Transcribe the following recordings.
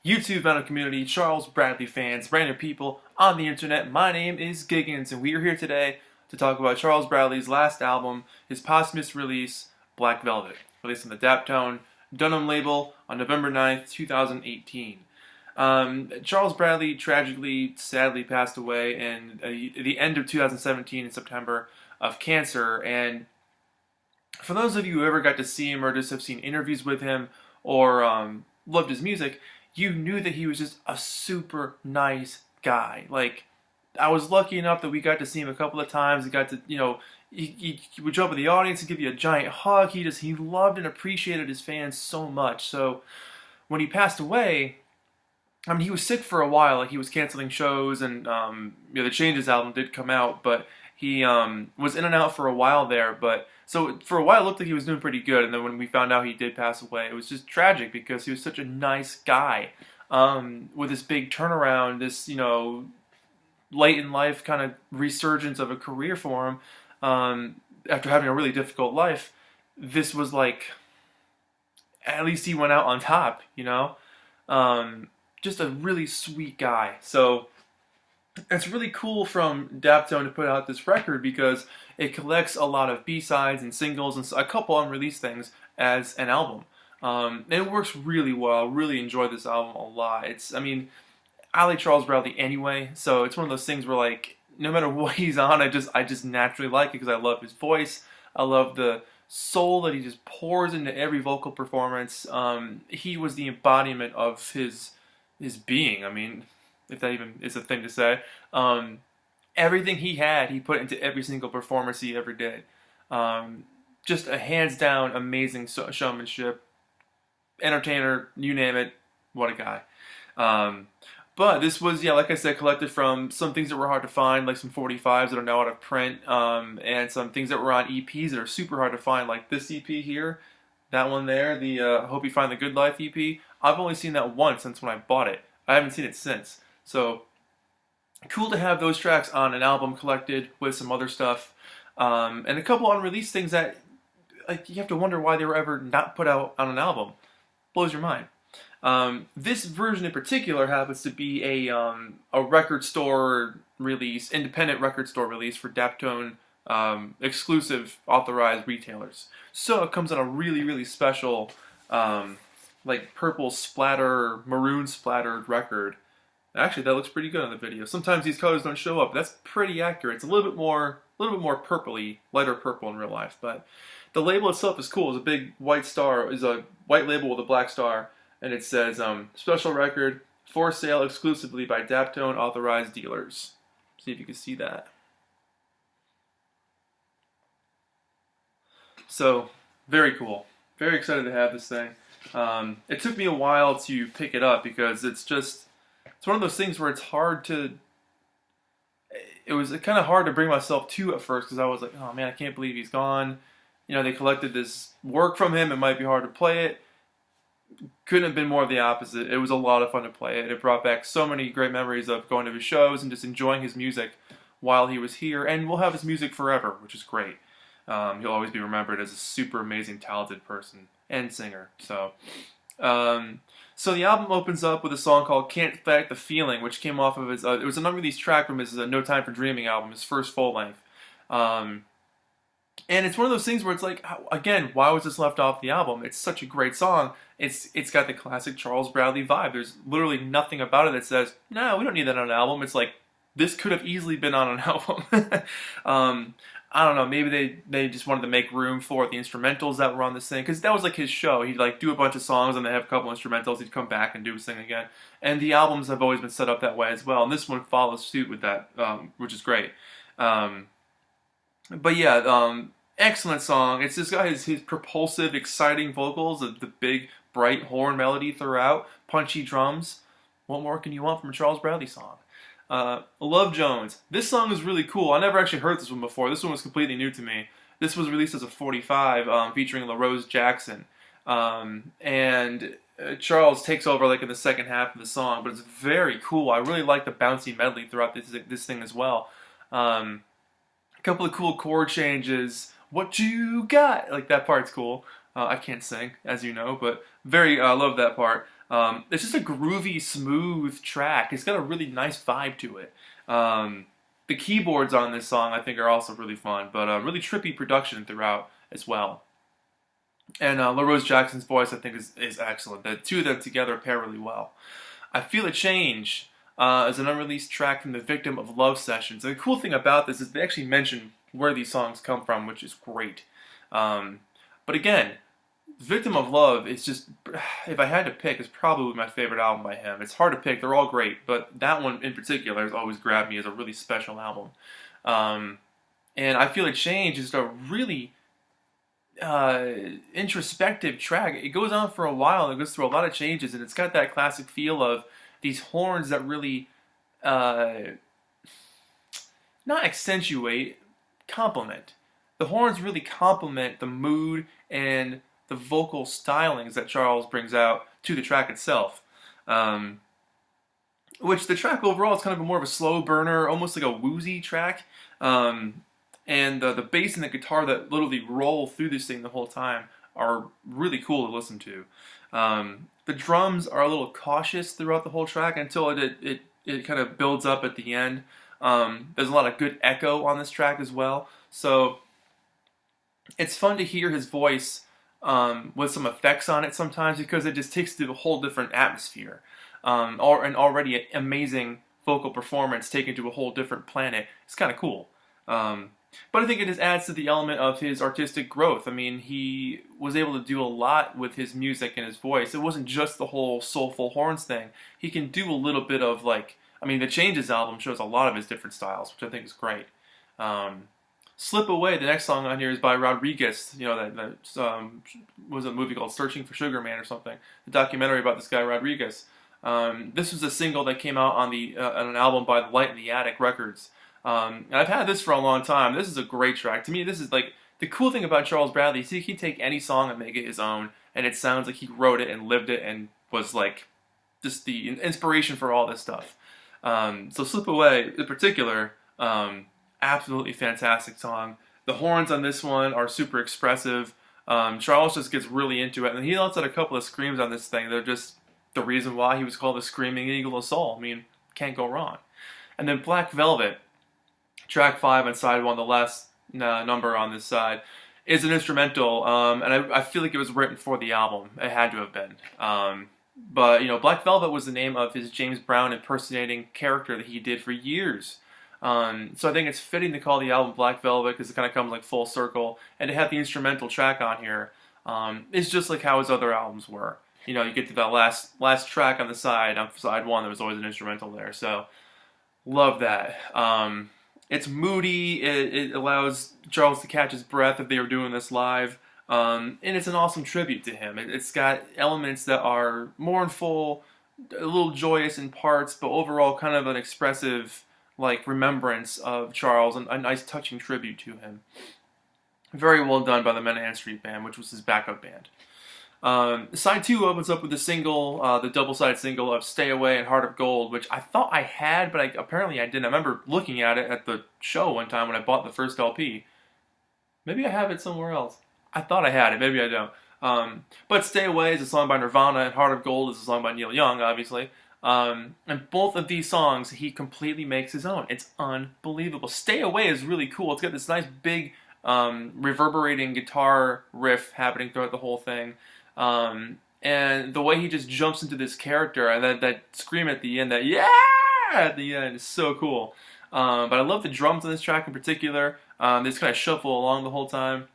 YouTube vinyl community, Charles Bradley fans, random people on the internet. My name is Giggens, and we are here today to talk about Charles Bradley's last album, his posthumous release, Black Velvet, released on the Daptone Dunham label on November 9th, 2018. Charles Bradley tragically, sadly passed away in the end of 2017 in September of cancer, and for those of you who ever got to see him or just have seen interviews with him or loved his music, you knew that he was just a super nice guy. Like, I was lucky enough that we got to see him a couple of times. He got to, he would jump in the audience and give you a giant hug. He loved and appreciated his fans so much. So when he passed away, I mean, he was sick for a while. Like, he was canceling shows, and the Changes album did come out, but he was in and out for a while there. But so for a while, it looked like he was doing pretty good. And then when we found out he did pass away, it was just tragic because he was such a nice guy. With this big turnaround, this late in life kind of resurgence of a career for him, after having a really difficult life, this was like, at least he went out on top. Just a really sweet guy. So it's really cool from Daptone to put out this record because it collects a lot of B-sides and singles and a couple unreleased things as an album. And it works really well. I really enjoy this album a lot. I like Charles Bradley anyway, so it's one of those things where, like, no matter what he's on, I just naturally like it because I love his voice. I love the soul that he just pours into every vocal performance. He was the embodiment of his being. I mean, if that even is a thing to say. Everything he had, he put into every single performance he ever did. Just a hands down amazing showmanship, entertainer, you name it. What a guy. But this was, like I said, collected from some things that were hard to find, like some 45s that are now out of print, and some things that were on EPs that are super hard to find, like this EP here, that one there, the Hope You Find the Good Life EP. I've only seen that once since when I bought it. I haven't seen it since. So, cool to have those tracks on an album collected with some other stuff. And a couple unreleased things that, like, you have to wonder why they were ever not put out on an album. Blows your mind. This version in particular happens to be a record store release, independent record store release for Daptone exclusive authorized retailers. So it comes on a really, really special like purple splatter, maroon splattered record. Actually, that looks pretty good on the video. Sometimes these colors don't show up. That's pretty accurate. It's a little bit more purpley, lighter purple in real life. But the label itself is cool. It's a big white star. It's a white label with a black star. And it says, special record for sale exclusively by Daptone authorized dealers. See if you can see that. So, very cool. Very excited to have this thing. It took me a while to pick it up because it's one of those things where it's hard to, it was kind of hard to bring myself to at first because I was like, oh man, I can't believe he's gone. They collected this work from him. It might be hard to play it. Couldn't have been more of the opposite. It was a lot of fun to play it. It brought back so many great memories of going to his shows and just enjoying his music while he was here. And we'll have his music forever, which is great. He'll always be remembered as a super amazing, talented person and singer. So the album opens up with a song called "Can't Fight the Feeling," which came off of his. It was an unreleased track from his "No Time for Dreaming" album, his first full length. And it's one of those things where it's like, again, why was this left off the album? It's such a great song. It's got the classic Charles Bradley vibe. There's literally nothing about it that says, no, we don't need that on an album. It's like, this could have easily been on an album. I don't know, maybe they just wanted to make room for the instrumentals that were on this thing, because that was like his show. He'd like do a bunch of songs and then have a couple instrumentals. He'd come back and do his thing again. And the albums have always been set up that way as well. And this one follows suit with that, which is great. But yeah, excellent song. It's just got his propulsive, exciting vocals, the big, bright horn melody throughout, punchy drums. What more can you want from a Charles Bradley song? Love Jones. This song is really cool. I never actually heard this one before. This one was completely new to me. This was released as a 45 featuring LaRose Jackson. And Charles takes over like in the second half of the song, but it's very cool. I really like the bouncy medley throughout this thing as well. A couple of cool chord changes. What you got? Like, that part's cool. I can't sing, as you know, but I love that part. It's just a groovy, smooth track. It's got a really nice vibe to it. The keyboards on this song, I think, are also really fun, but really trippy production throughout as well. And LaRose Jackson's voice, I think, is excellent. The two of them together pair really well. I Feel a Change is an unreleased track from the Victim of Love sessions. And the cool thing about this is they actually mention where these songs come from, which is great. But again, Victim of Love is just, if I had to pick, is probably my favorite album by him. It's hard to pick, they're all great, but that one in particular has always grabbed me as a really special album. And I Feel a Change is a really introspective track. It goes on for a while, and it goes through a lot of changes, and it's got that classic feel of these horns that really not accentuate, complement. The horns really complement the mood and the vocal stylings that Charles brings out to the track itself. Which the track overall is kind of more of a slow burner, almost like a woozy track. And the bass and the guitar that literally roll through this thing the whole time are really cool to listen to. The drums are a little cautious throughout the whole track until it kind of builds up at the end. There's a lot of good echo on this track as well. So it's fun to hear his voice with some effects on it sometimes, because it just takes it to a whole different atmosphere. Or an already amazing vocal performance taken to a whole different planet. It's kind of cool. But I think it just adds to the element of his artistic growth. I mean, he was able to do a lot with his music and his voice. It wasn't just the whole soulful horns thing. He can do a little bit of, like, I mean, the Changes album shows a lot of his different styles, which I think is great. Slip Away, the next song on here, is by Rodriguez. You know, that was a movie called Searching for Sugar Man or something. The documentary about this guy, Rodriguez. This was a single that came out on an album by the Light in the Attic Records. And I've had this for a long time. This is a great track. To me, this is like, the cool thing about Charles Bradley is he can take any song and make it his own, and it sounds like he wrote it and lived it and was like just the inspiration for all this stuff. So Slip Away in particular, absolutely fantastic song. The horns on this one are super expressive. Charles just gets really into it, and he lets out a couple of screams on this thing. They're just the reason why he was called the Screaming Eagle of Soul. I mean, can't go wrong. And then Black Velvet, track 5 on side 1, the last number on this side, is an instrumental, and I feel like it was written for the album. It had to have been. But, you know, Black Velvet was the name of his James Brown impersonating character that he did for years. So I think it's fitting to call the album Black Velvet, because it kind of comes like full circle, and to have the instrumental track on here is just like how his other albums were. You know, you get to that last track on side 1, there was always an instrumental there, so love that. It's moody, it allows Charles to catch his breath if they were doing this live, and it's an awesome tribute to him. It's got elements that are mournful, a little joyous in parts, but overall kind of an expressive, like, remembrance of Charles, and a nice touching tribute to him. Very well done by the Menahan Street Band, which was his backup band. Side 2 opens up with the single, the double-side single of Stay Away and Heart of Gold, which I thought I had, but apparently I didn't. I remember looking at it at the show one time when I bought the first LP. Maybe I have it somewhere else. I thought I had it, maybe I don't. But Stay Away is a song by Nirvana, and Heart of Gold is a song by Neil Young, obviously. And both of these songs he completely makes his own. It's unbelievable. Stay Away is really cool. It's got this nice big reverberating guitar riff happening throughout the whole thing. And the way he just jumps into this character, and that scream at the end, that yeah at the end, is so cool. But I love the drums on this track in particular. They just kind of shuffle along the whole time.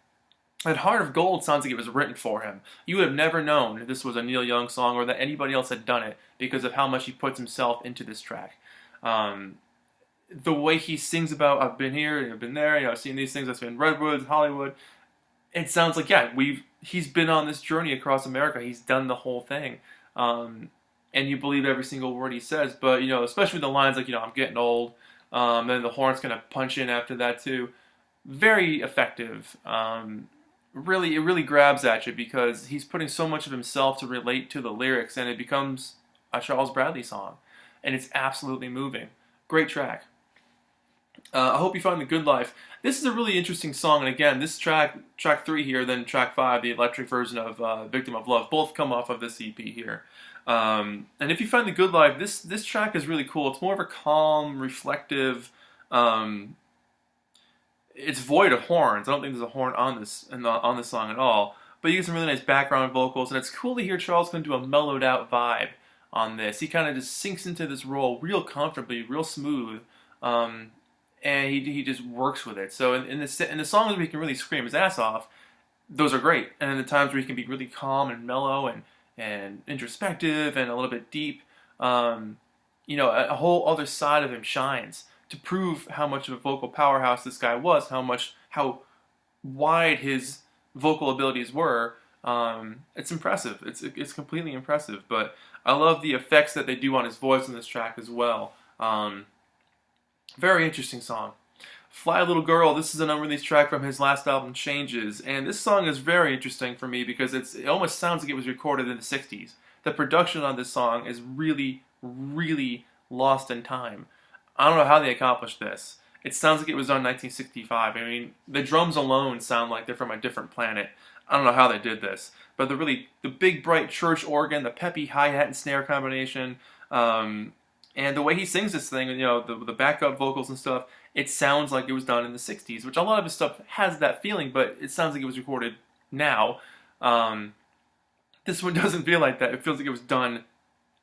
And Heart of Gold sounds like it was written for him. You would have never known this was a Neil Young song or that anybody else had done it, because of how much he puts himself into this track. The way he sings about, I've been here, I've been there, you know, I've seen these things, I've seen Redwoods, Hollywood. It sounds like, yeah, he's been on this journey across America. He's done the whole thing. And you believe every single word he says. But, you know, especially the lines like, you know, I'm getting old. Then the horns kind of punch in after that, too. Very effective. It really grabs at you, because he's putting so much of himself to relate to the lyrics, and it becomes a Charles Bradley song. And it's absolutely moving. Great track. I hope you find The Good Life. This is a really interesting song, and again, this track 3 here, then track 5, the electric version of Victim of Love, both come off of this EP here. And if you find the good life, this track is really cool. It's more of a calm, reflective. Um, it's void of horns. I don't think there's a horn on on this song at all. But you get some really nice background vocals, and it's cool to hear Charles come to a mellowed out vibe on this. He kind of just sinks into this role real comfortably, real smooth, and he just works with it. So in the songs where he can really scream his ass off, those are great. And in the times where he can be really calm and mellow and introspective and a little bit deep, a whole other side of him shines to prove how much of a vocal powerhouse this guy was, how wide his vocal abilities were. It's impressive. It's completely impressive. But I love the effects that they do on his voice in this track as well. Very interesting song. Fly Little Girl, this is an unreleased track from his last album, Changes. And this song is very interesting for me because it almost sounds like it was recorded in the 60s. The production on this song is really, really lost in time. I don't know how they accomplished this. It sounds like it was done in 1965. I mean, the drums alone sound like they're from a different planet. I don't know how they did this. But the big, bright church organ, the peppy hi-hat and snare combination, and the way he sings this thing, the backup vocals and stuff, it sounds like it was done in the 60s, which a lot of his stuff has that feeling, but it sounds like it was recorded now. This one doesn't feel like that. It feels like it was done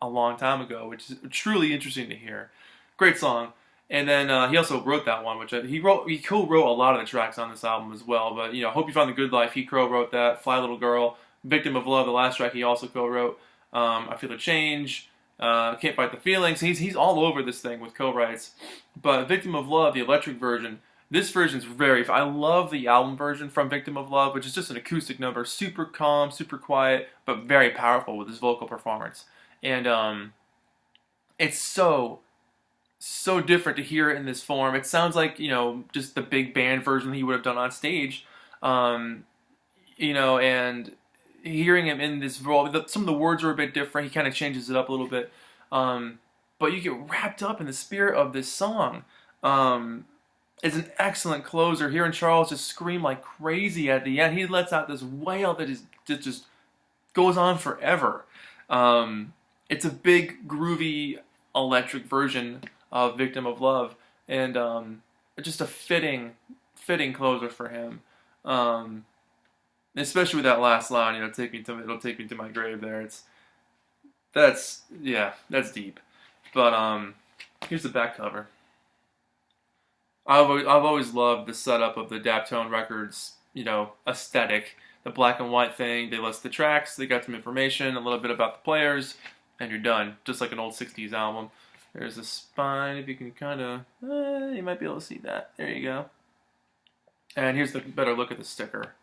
a long time ago, which is truly interesting to hear. Great song. And then he also wrote that one, which he co-wrote a lot of the tracks on this album as well. But Hope You Found the Good Life, he co-wrote that. Fly Little Girl, Victim of Love, the last track he also co-wrote. I Feel a Change, Can't Fight the Feelings. He's all over this thing with co-writes. But Victim of Love, the electric version, this version's I love the album version from Victim of Love, which is just an acoustic number, super calm, super quiet, but very powerful with his vocal performance. And it's so different to hear it in this form. It sounds like, just the big band version he would have done on stage. And hearing him in this role, some of the words are a bit different. He kind of changes it up a little bit. But you get wrapped up in the spirit of this song. It's an excellent closer. Hearing Charles just scream like crazy at the end. He lets out this wail that just goes on forever. It's a big, groovy, electric version of Victim of Love, and just a fitting closer for him. Especially with that last line, it'll take me to my grave. There, that's deep. But here's the back cover. I've always loved the setup of the Daptone Records, aesthetic. The black and white thing. They list the tracks. They got some information, a little bit about the players, and you're done. Just like an old '60s album. There's the spine, if you can kind of, you might be able to see that. There you go. And here's the better look at the sticker.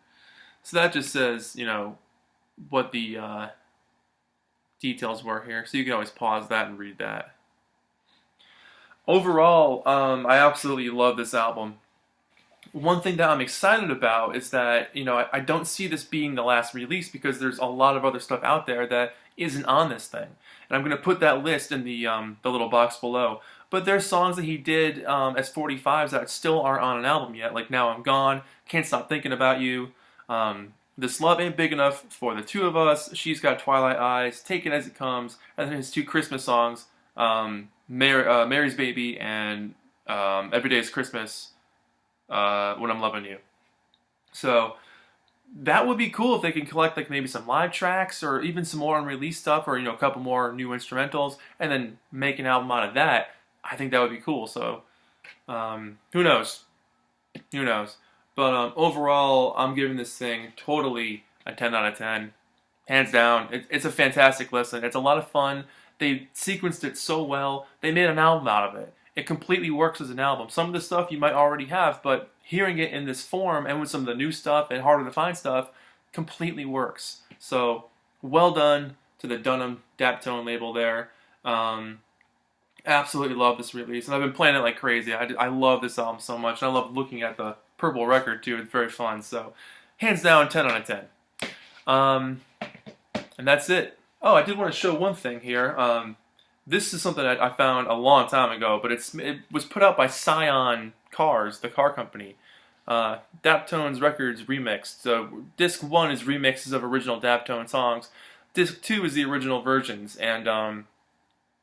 So that just says, what the details were here. So you can always pause that and read that. Overall, I absolutely love this album. One thing that I'm excited about is that, I don't see this being the last release because there's a lot of other stuff out there that isn't on this thing. And I'm going to put that list in the little box below. But there's songs that he did as 45s that still aren't on an album yet, like Now I'm Gone, Can't Stop Thinking About You, This Love Ain't Big Enough for the Two of Us, She's Got Twilight Eyes, Take It As It Comes, and then his two Christmas songs, Mary's Baby and Every Day is Christmas, When I'm Loving You. So that would be cool if they can collect like maybe some live tracks or even some more unreleased stuff, or a couple more new instrumentals, and then make an album out of that. I think that would be cool. So who knows? But overall, I'm giving this thing totally a 10 out of 10, hands down. It's a fantastic listen. It's a lot of fun. They sequenced it so well. They made an album out of it. It completely works as an album. Some of the stuff you might already have, but hearing it in this form and with some of the new stuff and harder to find stuff completely works. So, well done to the Dunham Daptone label there. Absolutely love this release. And I've been playing it like crazy. I love this album so much. And I love looking at the purple record too. It's very fun. So, hands down, 10 out of 10. And that's it. Oh, I did want to show one thing here. This is something that I found a long time ago, but it was put out by Scion Cars, the car company. Daptone's records remixed. So disc 1 is remixes of original Daptone songs, Disc 2 is the original versions, and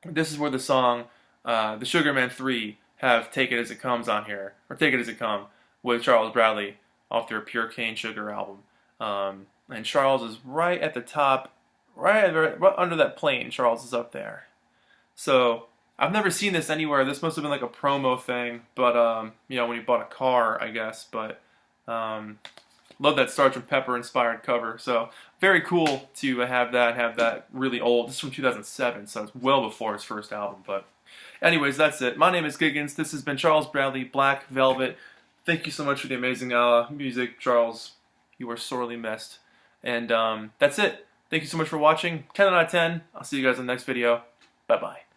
this is where the song, the Sugarman 3, have Take It As It Comes on here, or Take It As It Come, with Charles Bradley off their Pure Cane Sugar album. And Charles is right at the top, right under that plane. Charles is up there. So I've never seen this anywhere. This must have been like a promo thing, but you know, when he bought a car, I guess. But love that Sgt. Pepper inspired cover. So very cool to have that really old. This is from 2007, so it's well before his first album. But anyways, that's it. My name is Giggens. This has been Charles Bradley, Black Velvet. Thank you so much for the amazing music, Charles. You are sorely missed. And that's it. Thank you so much for watching. 10 out of 10. I'll see you guys in the next video. Bye-bye.